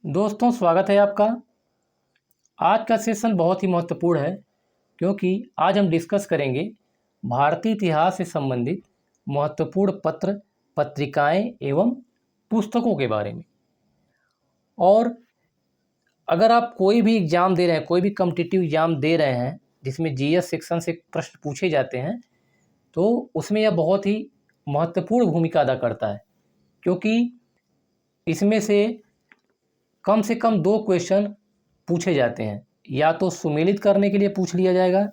दोस्तों, स्वागत है आपका। आज का सेशन बहुत ही महत्वपूर्ण है क्योंकि आज हम डिस्कस करेंगे भारतीय इतिहास से संबंधित महत्वपूर्ण पत्र, पत्रिकाएं एवं पुस्तकों के बारे में। और अगर आप कोई भी एग्ज़ाम दे रहे हैं, कोई भी कॉम्पिटिटिव एग्ज़ाम दे रहे हैं जिसमें जीएस सेक्शन से प्रश्न पूछे जाते हैं, तो उसमें यह बहुत ही महत्वपूर्ण भूमिका अदा करता है क्योंकि इसमें से कम 2 क्वेश्चन पूछे जाते हैं। या तो सुमेलित करने के लिए पूछ लिया जाएगा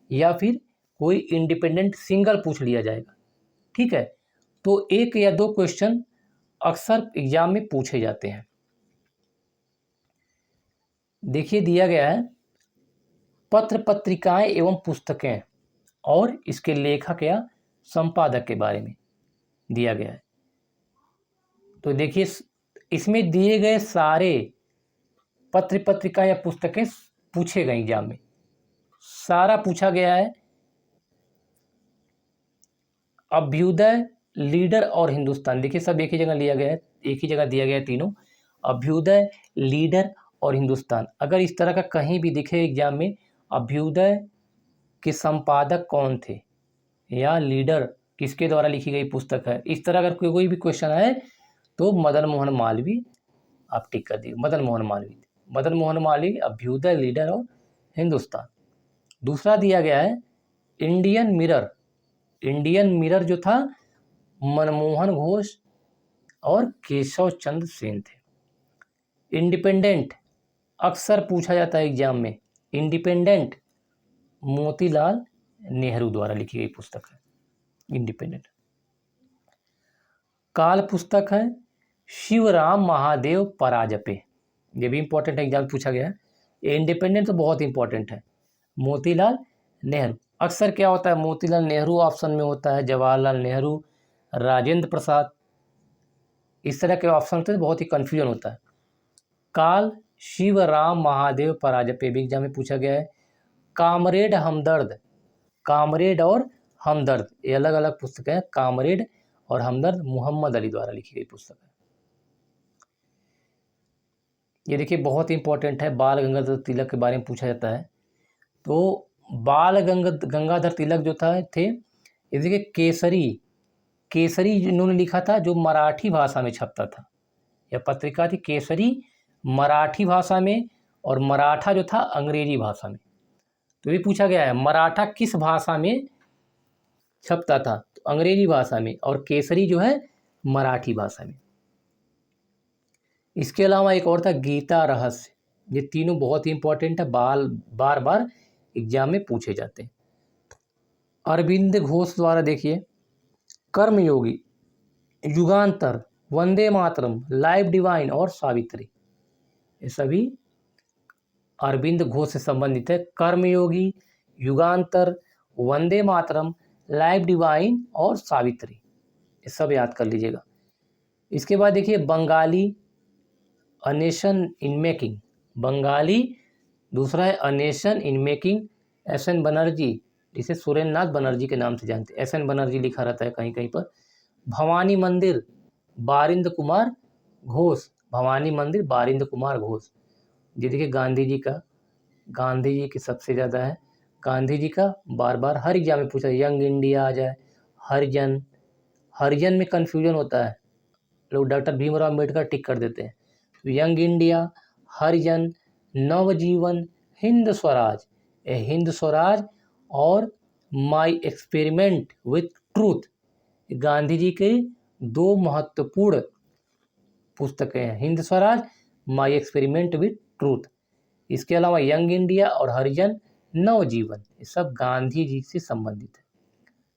या फिर कोई इंडिपेंडेंट सिंगल पूछ लिया जाएगा। ठीक है, तो 1 या 2 क्वेश्चन अक्सर एग्जाम में पूछे जाते हैं। देखिए, दिया गया है पत्र, पत्रिकाएं एवं पुस्तकें और इसके लेखक या संपादक के बारे में दिया गया है। तो देखिए, इसमें दिए गए सारे पत्र, पत्रिका या पुस्तकें पूछे गए एग्जाम में, सारा पूछा गया है। अभ्युदय, लीडर और हिंदुस्तान, देखिए सब एक ही जगह लिया गया है, एक ही जगह दिया गया है तीनों, अभ्युदय, लीडर और हिंदुस्तान। अगर इस तरह का कहीं भी दिखे एग्जाम में, अभ्युदय के संपादक कौन थे या लीडर किसके द्वारा लिखी गई पुस्तक है, इस तरह अगर कोई भी क्वेश्चन है तो मदन मोहन मालवीय आप टिक कर दिए। मदन मोहन मालवीय, अभ्युदय, लीडर और हिंदुस्तान। दूसरा दिया गया है इंडियन मिरर जो था मनमोहन घोष और केशव चंद्र सेन थे। इंडिपेंडेंट अक्सर पूछा जाता है एग्जाम में, इंडिपेंडेंट मोतीलाल नेहरू द्वारा लिखी गई पुस्तक है इंडिपेंडेंट। काल पुस्तक है शिवराम महादेव पराजपे, ये भी इंपॉर्टेंट है, एग्जाम पूछा गया है। इंडिपेंडेंट तो बहुत इंपॉर्टेंट है। मोतीलाल नेहरू, अक्सर क्या होता है मोतीलाल नेहरू ऑप्शन में होता है, जवाहरलाल नेहरू, राजेंद्र प्रसाद, इस तरह के ऑप्शन होते हैं, बहुत ही कन्फ्यूजन होता है। काल शिवराम महादेव पराजपे भी एग्जाम में पूछा गया है। कामरेड और हमदर्द, ये अलग अलग पुस्तक है। कामरेड और हमदर्द मोहम्मद अली द्वारा लिखी गई पुस्तक है। ये देखिए बहुत इंपॉर्टेंट है, बाल गंगाधर तिलक के बारे में पूछा जाता है। तो बाल गंगाधर तिलक जो थे ये देखिए केसरी इन्होंने लिखा था, जो मराठी भाषा में छपता था। यह पत्रिका थी केसरी, मराठी भाषा में, और मराठा जो था अंग्रेजी भाषा में। तो ये पूछा गया है मराठा किस भाषा में छपता था, तो अंग्रेजी भाषा में, और केसरी जो है मराठी भाषा में। इसके अलावा एक और था गीता रहस्य। ये तीनों बहुत ही इंपॉर्टेंट है, बार बार एग्जाम में पूछे जाते हैं। अरविंद घोष द्वारा देखिए कर्मयोगी, युगांतर, वंदे मातरम, लाइफ डिवाइन और सावित्री, ये सभी अरविंद घोष से संबंधित है। कर्मयोगी, युगांतर, वंदे मातरम, लाइफ डिवाइन और सावित्री, ये सब याद कर लीजिएगा। इसके बाद देखिए Bengali, a nation in making, Bengali दूसरा है a nation in making, SN. Banerjee, जिसे सुरेंद्र नाथ बनर्जी के नाम से जानते हैं, एस.एन. बनर्जी लिखा रहता है कहीं कहीं पर। भवानी मंदिर, बारिंद कुमार घोष, भवानी मंदिर बारिंद कुमार घोष। ये देखिए गांधी जी की सबसे ज़्यादा है। गांधी जी का बार बार हर एग्जाम में पूछा, यंग इंडिया आ जाए, हरिजन में कन्फ्यूजन होता है, लोग डॉक्टर भीमराव अम्बेडकर टिक कर देते हैं। तो यंग इंडिया, हरिजन, नवजीवन, हिंद स्वराज और my experiment with truth, Gandhi ji के 2 महत्वपूर्ण पुस्तकें हैं, Hind Swaraj, my experiment with truth. इसके अलावा यंग इंडिया और हरिजन, नवजीवन, ये सब गांधी जी से संबंधित है।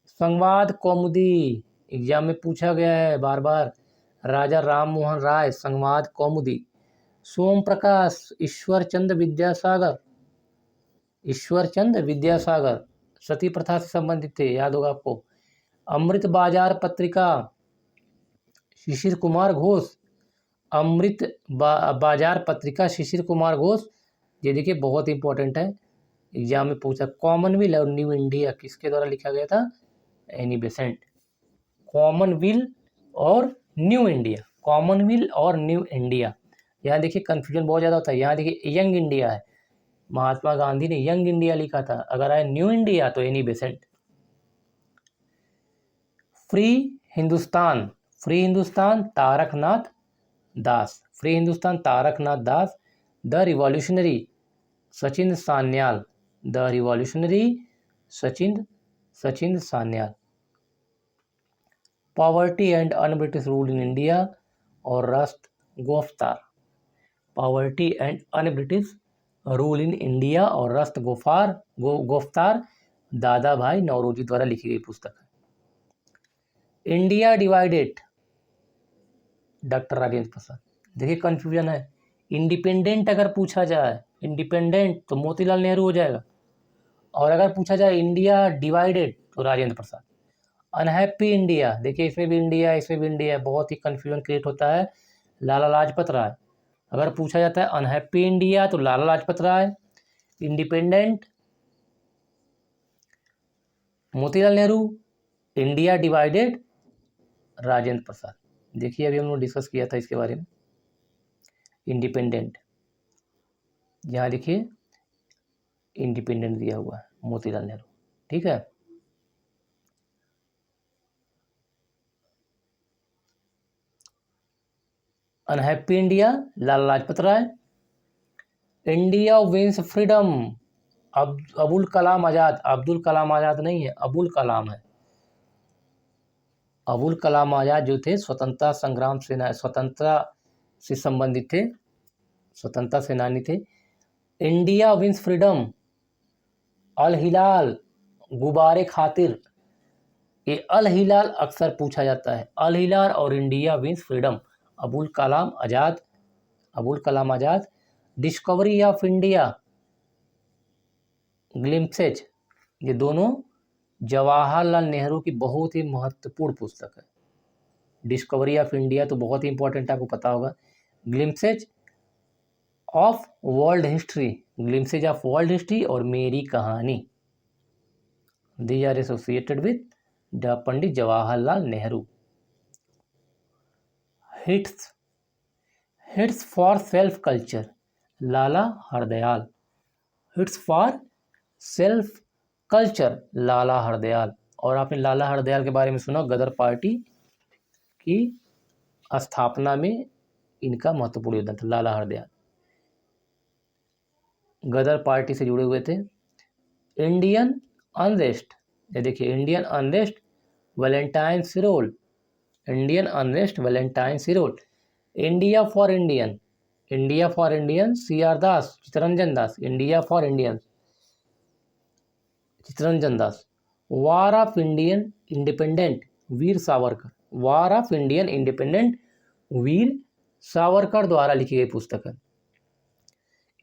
संवाद कौमुदी एग्जाम में पूछा गया है बार बार, राजा राम मोहन राय, संवाद कौमुदी। सोम प्रकाश, ईश्वर चंद्र विद्यासागर सती प्रथा से संबंधित थे, याद होगा आपको। अमृत बाजार पत्रिका, शिशिर कुमार घोष, बाजार पत्रिका शिशिर कुमार घोष, ये देखिए बहुत इंपॉर्टेंट है, एग्जाम में पूछा। कॉमनवेल्थ और न्यू इंडिया किसके द्वारा लिखा गया था, एनी बेसेंट। कॉमनवेल्थ और न्यू इंडिया यहाँ देखिए कन्फ्यूजन बहुत ज़्यादा होता है। यहाँ देखिए यंग इंडिया है, महात्मा गांधी ने यंग इंडिया लिखा था। अगर आए न्यू इंडिया तो Annie Besant. Free Hindustan, free Hindustan Taraknath Das, free Hindustan Taraknath Das. The revolutionary Sachin Sanyal, the revolutionary Sachin Sanyal. Poverty and un British rule in India और Rast Goftar, poverty and un British rule in India और रस्त गोफ्तार दादा भाई नौरोजी द्वारा लिखी गई पुस्तक है। India divided, doctor Rajendra Prasad. देखिए कंफ्यूजन है, इंडिपेंडेंट अगर पूछा जाए इंडिपेंडेंट तो मोतीलाल नेहरू हो जाएगा, और अगर पूछा जाए इंडिया डिवाइडेड तो राजेंद्र प्रसाद। अनहैप्पी इंडिया, देखिए इसमें भी इंडिया इसमें भी इंडिया, बहुत ही कंफ्यूजन क्रिएट होता है, लाला लाजपत राय। अगर पूछा जाता है अनहैप्पी इंडिया तो Lala Lajpat Rai, independent Motilal Nehru, India divided Rajendra Prasad. देखिए अभी हम लोग डिस्कस किया था इसके बारे में। इंडिपेंडेंट, यहाँ देखिए इंडिपेंडेंट दिया हुआ है मोतीलाल नेहरू, ठीक है। अनहैप्पी इंडिया लाला लाजपत राय। India wins freedom Abul Kalam आजाद, अब्दुल कलाम आजाद नहीं है, अबुल कलाम है। अबुल कलाम आजाद जो थे स्वतंत्रता संग्राम सेना, स्वतंत्रता से संबंधित थे, स्वतंत्रता सेनानी थे। इंडिया विंस फ्रीडम अल हिलाल गुबारे खातिर, ये अल हिलाल अक्सर पूछा जाता है, अल हिलाल और India wins freedom. Abul Kalam Azad, Abul Kalam Azad. Discovery of India glimpses, ये दोनों जवाहरलाल नेहरू की बहुत ही महत्वपूर्ण पुस्तक है। डिस्कवरी ऑफ इंडिया तो बहुत ही इंपॉर्टेंट है, आपको पता होगा। Glimpses of world history, glimpses of world history और मेरी कहानी, these are associated with the Pandit Jawaharlal Nehru. Hints for self culture Lala Hardayal, hints for self culture Lala Hardayal. और आपने लाला हरदयाल के बारे में सुना, गदर पार्टी की स्थापना में इनका महत्वपूर्ण योगदान था। लाला हरदयाल गदर पार्टी से जुड़े हुए थे। इंडियन अनरेस्ट, ये देखिए Indian unrest Valentine Chirol, Indian unrest Valentine Chirol. India for Indian, India for Indian C R Das, Chittaranjan Das, India for Indian Chittaranjan Das. War of Indian independent Veer Savarkar, war of Indian independent Veer Savarkar द्वारा लिखी गई पुस्तक है।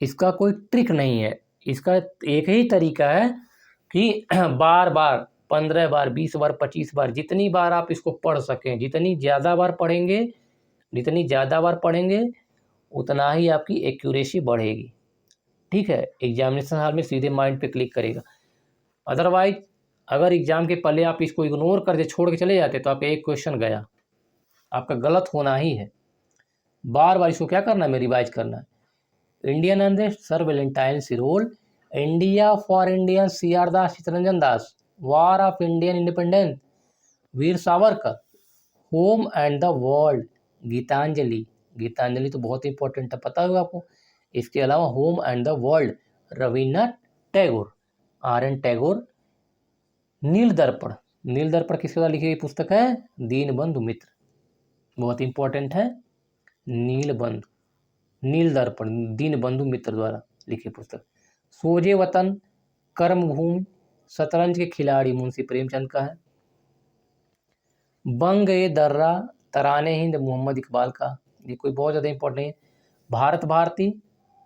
इसका कोई ट्रिक नहीं है, इसका एक ही तरीका है कि बार बार 15 बार 20 बार 25 बार जितनी बार आप इसको पढ़ सकें, जितनी ज़्यादा बार पढ़ेंगे, जितनी ज़्यादा बार पढ़ेंगे उतना ही आपकी एक्यूरेसी बढ़ेगी, ठीक है। एग्जामिनेशन हॉल में सीधे माइंड पे क्लिक करेगा। अदरवाइज अगर एग्जाम के पहले आप इसको इग्नोर कर दे, छोड़ के चले जाते, तो आपका एक क्वेश्चन गया, आपका गलत होना ही है। बार बार इसको क्या करना है, रिवाइज करना है। Indian unrest sir Valentine Chirol, India for Indian C R Das Chittaranjan Das, war of Indian independence Veer Savarkar, home and the world Gitanjali, Gitanjali तो बहुत इंपॉर्टेंट है, पता होगा आपको। इसके अलावा home and the world Rabindranath Tagore, R N Tagore. Neel Darpan, Neel दर्पण किसके द्वारा लिखी गई पुस्तक है, दीनबंधु मित्र, बहुत इंपॉर्टेंट है। नीलबंधु, नील दर्पण दीनबंधु मित्र द्वारा लिखी पुस्तक। सोजे वतन, कर्मभूमि, शतरंज के खिलाड़ी मुंशी प्रेमचंद का है। बंग ए दर्रा, तराने हिंद मोहम्मद इकबाल का, ये कोई बहुत ज़्यादा इंपॉर्टेंट नहीं है। भारत भारती,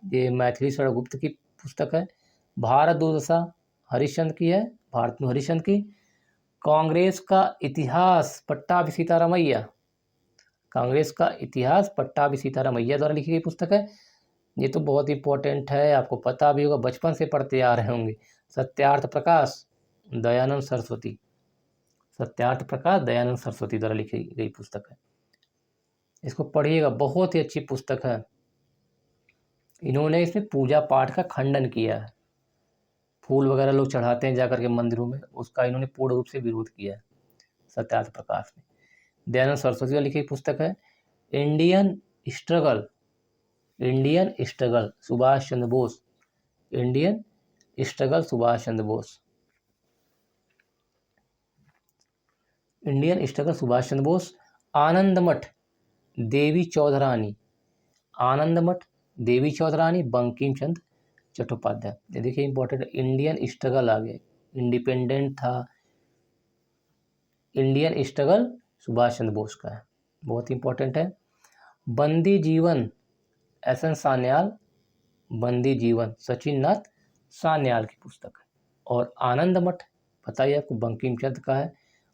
ये मैथिली शरण गुप्त की पुस्तक है। भारत दुर्दशा हरिश्चंद्र की है, भारत में हरिश्चंद्र की। कांग्रेस का इतिहास पट्टाभी सीतारामैया, कांग्रेस का इतिहास पट्टाभी सीतारामैया द्वारा लिखी गई पुस्तक है। ये तो बहुत इंपॉर्टेंट है, आपको पता भी होगा, बचपन से पढ़ते आ रहे होंगे। सत्यार्थ प्रकाश दयानंद सरस्वती, सत्यार्थ प्रकाश दयानंद सरस्वती द्वारा लिखी गई पुस्तक है। इसको पढ़िएगा, बहुत ही अच्छी पुस्तक है। इन्होंने इसमें पूजा पाठ का खंडन किया है। फूल वगैरह लोग चढ़ाते हैं जाकर के मंदिरों में, उसका इन्होंने पूर्ण रूप से विरोध किया है सत्यार्थ प्रकाश ने। दयानंद सरस्वती ने लिखी पुस्तक है Indian struggle, Indian struggle Subhash Chandra Bose, Indian struggle Subhash Chandra Bose, Indian struggle Subhash Chandra Bose. Anand Math Devi Chaudhurani, आनंद मठ देवी चौधरानी, बंकिम चंद्र चट्टोपाध्याय। ये देखिए इंपॉर्टेंट, इंडियन स्ट्रगल आ गया, इंडिपेंडेंट था, इंडियन स्ट्रगल सुभाष चंद्र बोस का है, बहुत इंपॉर्टेंट है। बंदी जीवन एस.एन. सान्याल, बंदी जीवन सचिन नाथ सान्याल की पुस्तक है। और आनंद मठ पता ही आपको बंकिम चंद्र का है,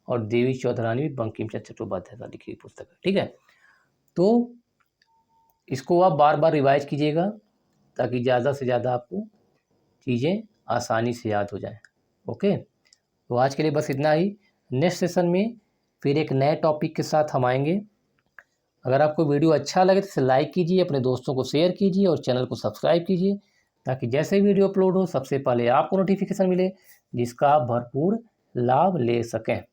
और देवी चौधरानी भी बंकिम चंद्र चट्टोपाध्याय का लिखी हुई पुस्तक है। ठीक है, तो इसको आप बार बार रिवाइज कीजिएगा ताकि ज़्यादा से ज़्यादा आपको चीज़ें आसानी से याद हो जाएं। ओके, तो आज के लिए बस इतना ही। नेक्स्ट सेशन में फिर एक नए टॉपिक के साथ हम आएंगे। अगर आपको वीडियो अच्छा लगे तो इसे लाइक कीजिए, अपने दोस्तों को शेयर कीजिए और चैनल को सब्सक्राइब कीजिए ताकि जैसे वीडियो अपलोड हो सबसे पहले आपको नोटिफिकेशन मिले, जिसका आप भरपूर लाभ ले सकें।